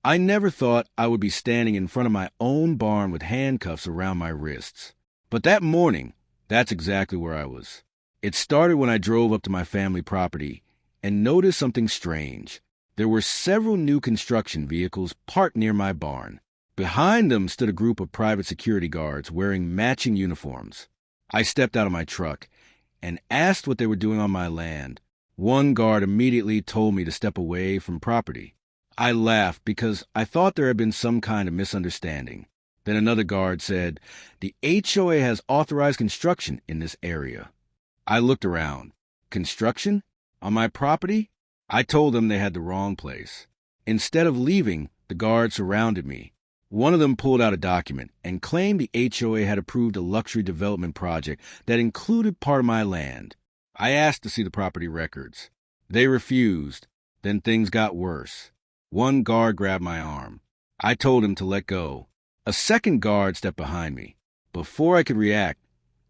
I never thought I would be standing in front of my own barn with handcuffs around my wrists. But that morning, that's exactly where I was. It started when I drove up to my family property and noticed something strange. There were several new construction vehicles parked near my barn. Behind them stood a group of private security guards wearing matching uniforms. I stepped out of my truck and asked what they were doing on my land. One guard immediately told me to step away from property. I laughed because I thought there had been some kind of misunderstanding. Then another guard said, "The HOA has authorized construction in this area." I looked around. Construction? On my property? I told them they had the wrong place. Instead of leaving, the guards surrounded me. One of them pulled out a document and claimed the HOA had approved a luxury development project that included part of my land. I asked to see the property records. They refused. Then things got worse. One guard grabbed my arm. I told him to let go. A second guard stepped behind me. Before I could react,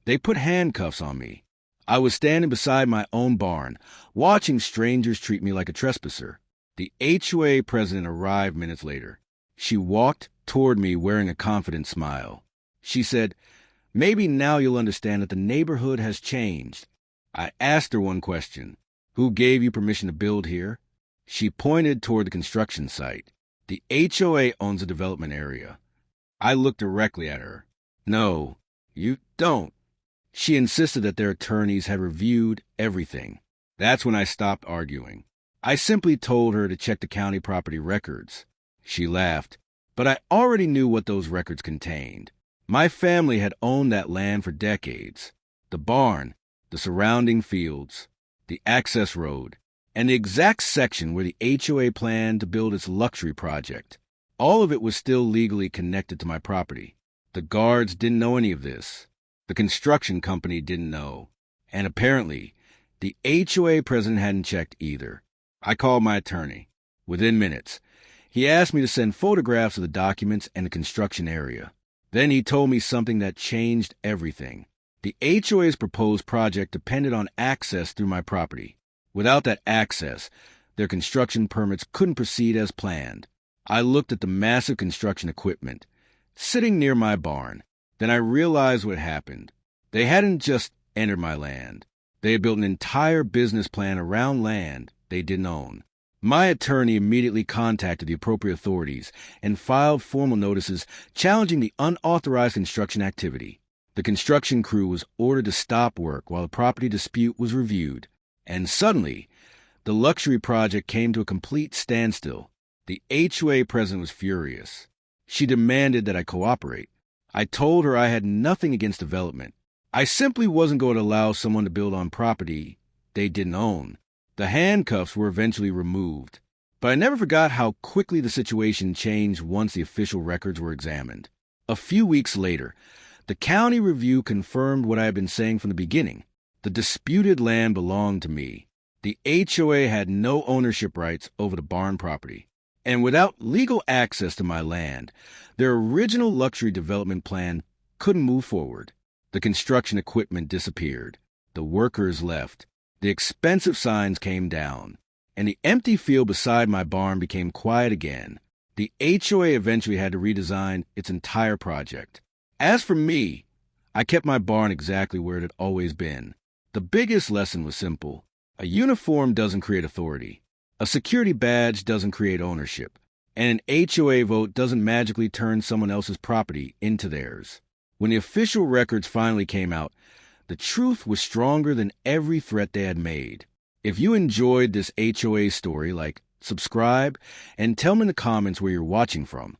they put handcuffs on me. I was standing beside my own barn, watching strangers treat me like a trespasser. The HOA president arrived minutes later. She walked toward me wearing a confident smile. She said, "Maybe now you'll understand that the neighborhood has changed." I asked her one question. "Who gave you permission to build here?" She pointed toward the construction site. "The HOA owns a development area." I looked directly at her. "No, you don't." She insisted that their attorneys had reviewed everything. That's when I stopped arguing. I simply told her to check the county property records. She laughed, but I already knew what those records contained. My family had owned that land for decades. The barn, the surrounding fields, the access road, and the exact section where the HOA planned to build its luxury project. All of it was still legally connected to my property. The guards didn't know any of this. The construction company didn't know. And apparently, the HOA president hadn't checked either. I called my attorney. Within minutes, he asked me to send photographs of the documents and the construction area. Then he told me something that changed everything. The HOA's proposed project depended on access through my property. Without that access, their construction permits couldn't proceed as planned. I looked at the massive construction equipment sitting near my barn. Then I realized what happened. They hadn't just entered my land. They had built an entire business plan around land they didn't own. My attorney immediately contacted the appropriate authorities and filed formal notices challenging the unauthorized construction activity. The construction crew was ordered to stop work while the property dispute was reviewed. And suddenly, the luxury project came to a complete standstill. The HOA president was furious. She demanded that I cooperate. I told her I had nothing against development. I simply wasn't going to allow someone to build on property they didn't own. The handcuffs were eventually removed. But I never forgot how quickly the situation changed once the official records were examined. A few weeks later, the county review confirmed what I had been saying from the beginning. The disputed land belonged to me. The HOA had no ownership rights over the barn property. And without legal access to my land, their original luxury development plan couldn't move forward. The construction equipment disappeared. The workers left. The expensive signs came down. And the empty field beside my barn became quiet again. The HOA eventually had to redesign its entire project. As for me, I kept my barn exactly where it had always been. The biggest lesson was simple. A uniform doesn't create authority. A security badge doesn't create ownership. And an HOA vote doesn't magically turn someone else's property into theirs. When the official records finally came out, the truth was stronger than every threat they had made. If you enjoyed this HOA story, subscribe, and tell me in the comments where you're watching from.